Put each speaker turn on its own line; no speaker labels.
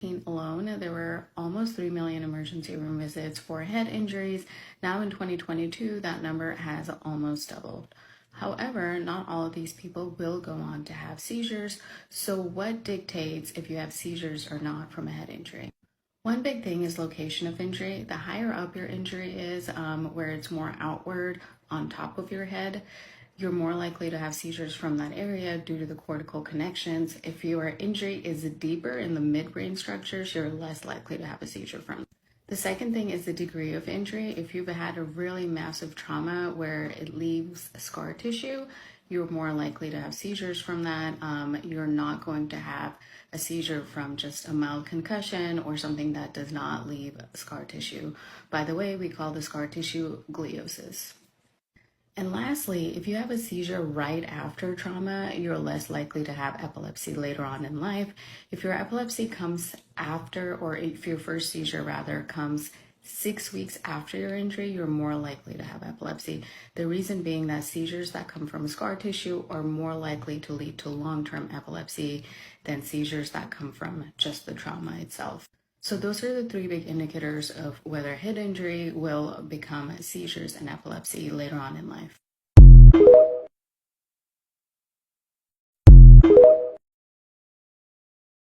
Alone, there were almost 3 million emergency room visits for head injuries. Now in 2022, that number has almost doubled. However, not all of these people will go on to have seizures. So what dictates if you have seizures or not from a head injury? One big thing is location of injury. The higher up your injury is, where it's more outward on top of your head, you're more likely to have seizures from that area due to the cortical connections. If your injury is deeper in the midbrain structures, you're less likely to have a seizure from it. The second thing is the degree of injury. If you've had a really massive trauma where it leaves scar tissue, you're more likely to have seizures from that. You're not going to have a seizure from just a mild concussion or something that does not leave scar tissue. By the way, we call the scar tissue gliosis. And lastly, if you have a seizure right after trauma, you're less likely to have epilepsy later on in life. If your epilepsy comes after, or if your first seizure rather comes 6 weeks after your injury, you're more likely to have epilepsy. The reason being that seizures that come from scar tissue are more likely to lead to long-term epilepsy than seizures that come from just the trauma itself. So those are the three big indicators of whether head injury will become seizures and epilepsy later on in life.